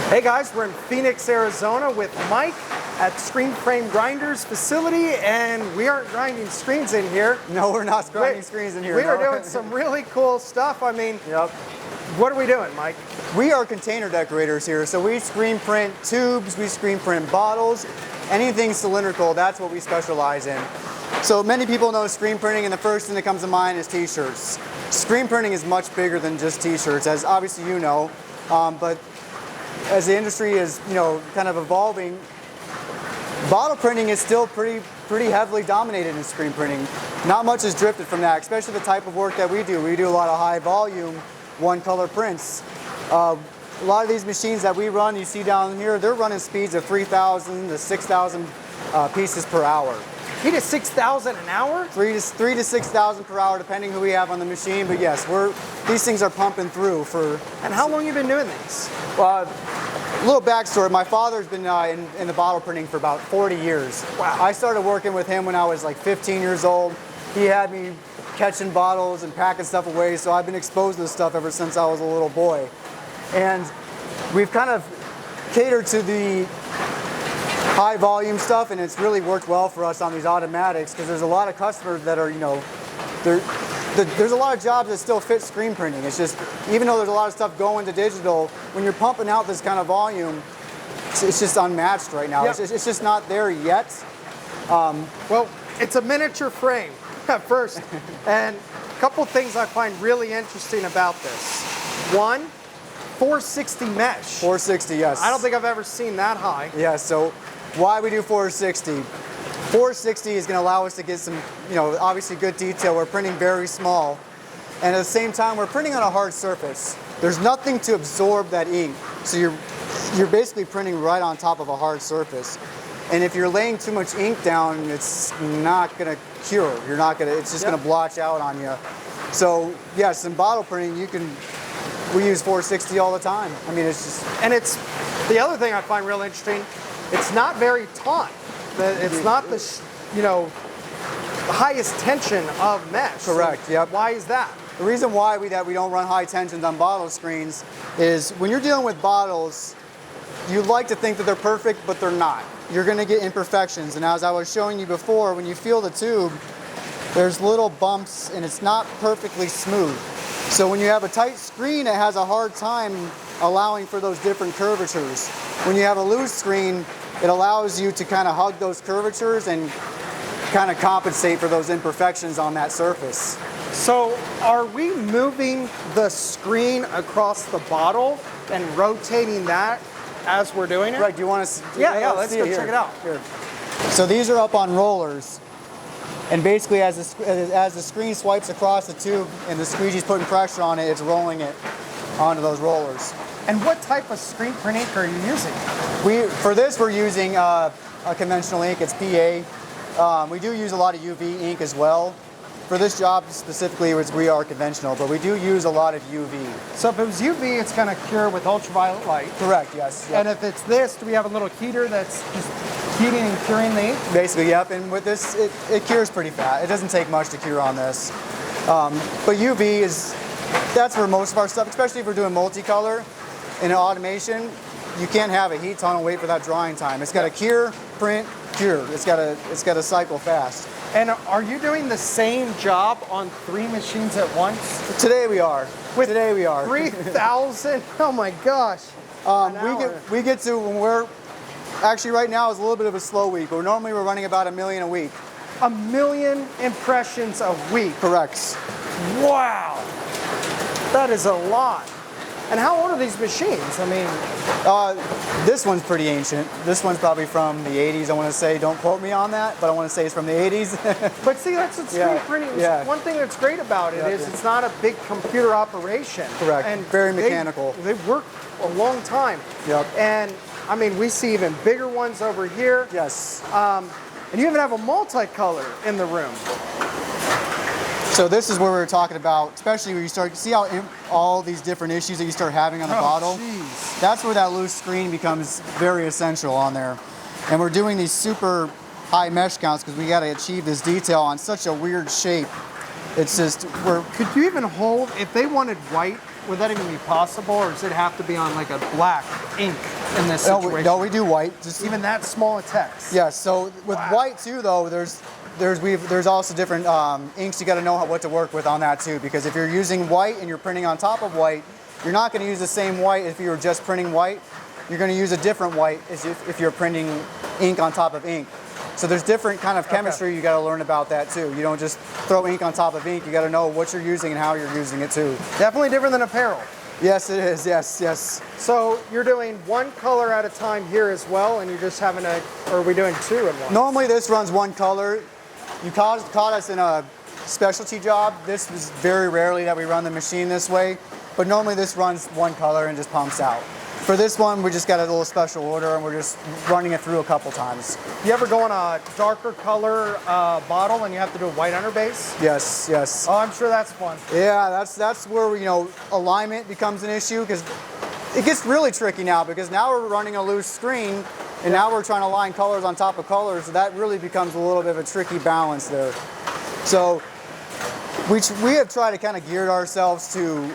Hey guys, we're in Phoenix, Arizona with Mike at Screen Frame Grinders facility, and we aren't grinding screens in here. No, we're not grinding screens in here. We are doing some really cool stuff. I mean, what are we doing, Mike? We are container decorators here, so we screen print tubes, we screen print bottles, anything cylindrical, that's what we specialize in. So many people know screen printing, and the first thing that comes to mind is t-shirts. Screen printing is much bigger than just t-shirts, as obviously you know, but as the industry is, kind of evolving, bottle printing is still pretty heavily dominated in screen printing. Not much has drifted from that, especially the type of work that we do. We do a lot of high volume, one color prints. A lot of these machines that we run, you see down here, they're running speeds of 3,000 to 6,000 pieces per hour. 3 to 6,000 an hour? 3 to 6,000 per hour, depending who we have on the machine. But yes, these things are pumping through for. And how long have you been doing these? A little backstory. My father's been in the bottle printing for about 40 years. Wow. I started working with him when I was like 15 years old. He had me catching bottles and packing stuff away, so I've been exposed to this stuff ever since I was a little boy. And we've kind of catered to the high volume stuff, and it's really worked well for us on these automatics, because there's a lot of customers that are, there's a lot of jobs that still fit screen printing. It's just, even though there's a lot of stuff going to digital, when you're pumping out this kind of volume, it's just unmatched right now. Yep. It's just not there yet. Well, it's a miniature frame at first, and a couple things I find really interesting about this. One, 460 mesh. 460, yes. I don't think I've ever seen that high. Yeah, so why we do 460? 460 is going to allow us to get some, obviously good detail. We're printing very small, and at the same time, we're printing on a hard surface. There's nothing to absorb that ink, so you're basically printing right on top of a hard surface. And if you're laying too much ink down, it's not going to cure. It's just going to blotch out on you. So yes, in bottle printing, we use 460 all the time. I mean, it's just. And it's, the other thing I find real interesting, it's not very taut. It's not the, highest tension of mesh. Correct, So yep. Why is that? The reason why we don't run high tensions on bottle screens is when you're dealing with bottles, you like to think that they're perfect, but they're not. You're going to get imperfections, and as I was showing you before, when you feel the tube, there's little bumps, and it's not perfectly smooth. So when you have a tight screen, it has a hard time allowing for those different curvatures. When you have a loose screen, it allows you to kind of hug those curvatures and kind of compensate for those imperfections on that surface. So are we moving the screen across the bottle and rotating that as we're doing it? Right, do you want to Yeah, let's go check it out. Here. So these are up on rollers, and basically as the screen swipes across the tube and the squeegee's putting pressure on it, it's rolling it onto those rollers. And what type of screen print ink are you using? For this, we're using a conventional ink. It's PA. We do use a lot of UV ink as well. For this job specifically, we are conventional, but we do use a lot of UV. So if it was UV, it's going to cure with ultraviolet light. Correct, yes. Yep. And if it's this, do we have a little heater that's just heating and curing the ink? Basically, yep. And with this, it cures pretty fast. It doesn't take much to cure on this. But UV that's for most of our stuff, especially if we're doing multicolor. In automation, you can't have a heat tunnel, wait for that drying time. It's got to cure, print, cure. It's got to cycle fast. And are you doing the same job on 3 machines at once? Today we are. Today we are. 3,000? Oh my gosh. We get to, when we're, actually right now is a little bit of a slow week, but normally we're running about 1 million a week. 1 million impressions a week? Correct. Wow. That is a lot. And how old are these machines? I mean, this one's pretty ancient. This one's probably from the 80s, I want to say. Don't quote me on that, but I want to say it's from the 80s. But see, that's what screen printing is. Yeah. One thing that's great about it is it's not a big computer operation. Correct. And very mechanical. They work a long time. Yep. And I mean, we see even bigger ones over here. Yes. And you even have a multicolor in the room. So this is where we were talking about, especially when you start, see how all these different issues that you start having on the bottle? Geez. That's where that loose screen becomes very essential on there. And we're doing these super high mesh counts because we got to achieve this detail on such a weird shape. It's just, Could you even hold, if they wanted white, would that even be possible, or does it have to be on like a black ink? in this No, situation? no, we do white. Just Even that small a text? yeah. So with white too, though, there's also different inks you got to know what to work with on that too. Because if you're using white and you're printing on top of white, you're not going to use the same white if you were just printing white. You're going to use a different white as if you're printing ink on top of ink. So there's different kind of chemistry you got to learn about that too. You don't just throw ink on top of ink. You got to know what you're using and how you're using it too. Definitely different than apparel. Yes, it is. Yes, yes. So you're doing one color at a time here as well, and you're just having a, or are we doing two in one? Normally this runs one color. You caught us in a specialty job. This is very rarely that we run the machine this way, but normally this runs one color and just pumps out. For this one, we just got a little special order and we're just running it through a couple times. You ever go on a darker color bottle and you have to do a white underbase? Yes, yes. Oh, I'm sure that's fun. Yeah, that's where, you know, alignment becomes an issue because it gets really tricky now because now we're running a loose screen and now we're trying to line colors on top of colors. So that really becomes a little bit of a tricky balance there. So we have tried to kind of geared ourselves to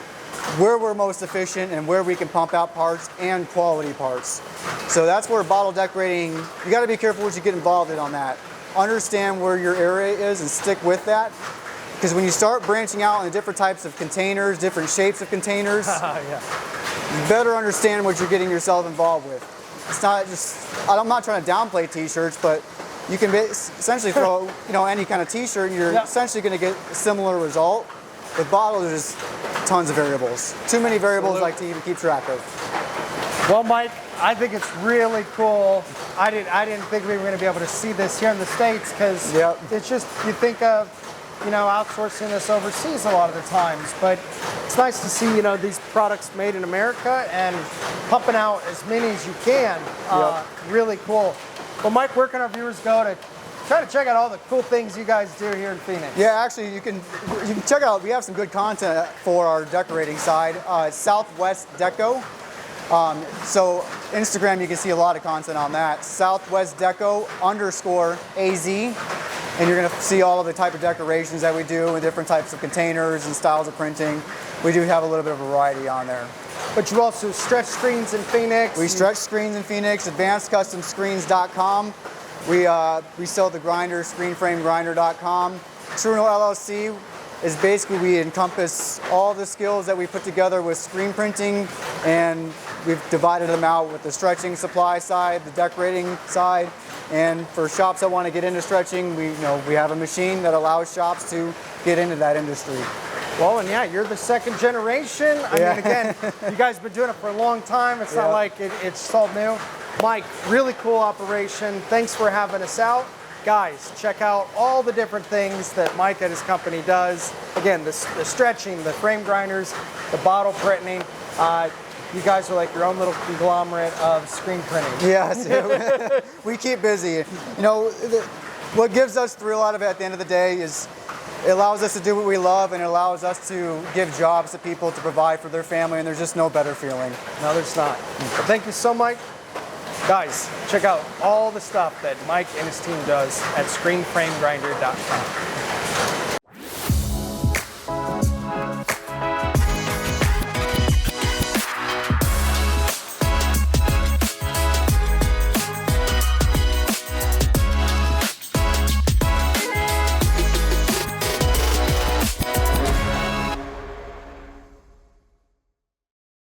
where we're most efficient and where we can pump out parts and quality parts. So that's where bottle decorating, you got to be careful what you get involved in on that. Understand where your area is and stick with that. Because when you start branching out into different types of containers, different shapes of containers, you better understand what you're getting yourself involved with. It's not just, I'm not trying to downplay t-shirts, but you can essentially throw any kind of t-shirt and you're essentially going to get a similar result. With bottles, there's just tons of variables. Too many variables like to even keep track of. Well, Mike, I think it's really cool. I didn't think we were going to be able to see this here in the States because it's just, you think of, outsourcing this overseas a lot of the times, but it's nice to see, these products made in America and pumping out as many as you can. Really cool. Well, Mike, where can our viewers go to try to check out all the cool things you guys do here in Phoenix? Yeah, actually, you can check out. We have some good content for our decorating side. Southwest Deco. So Instagram, you can see a lot of content on that. Southwest Deco _AZ, and you're going to see all of the type of decorations that we do with different types of containers and styles of printing. We do have a little bit of variety on there. But you also stretch screens in Phoenix. We stretch screens in Phoenix. AdvancedCustomScreens.com. We sell the grinder, screenframegrinder.com. Matrunola LLC is basically, we encompass all the skills that we put together with screen printing, and we've divided them out with the stretching supply side, the decorating side, and for shops that want to get into stretching, we have a machine that allows shops to get into that industry. Well, and yeah, you're the second generation. I mean, again, you guys have been doing it for a long time. It's not like it's all new. Mike, really cool operation. Thanks for having us out. Guys, check out all the different things that Mike and his company does. Again, the stretching, the frame grinders, the bottle printing. You guys are like your own little conglomerate of screen printing. Yes, we keep busy. What gives us thrill out of it at the end of the day is it allows us to do what we love, and it allows us to give jobs to people to provide for their family, and there's just no better feeling. No, there's not. Well, thank you so much. Guys, check out all the stuff that Mike and his team does at screenframegrinder.com.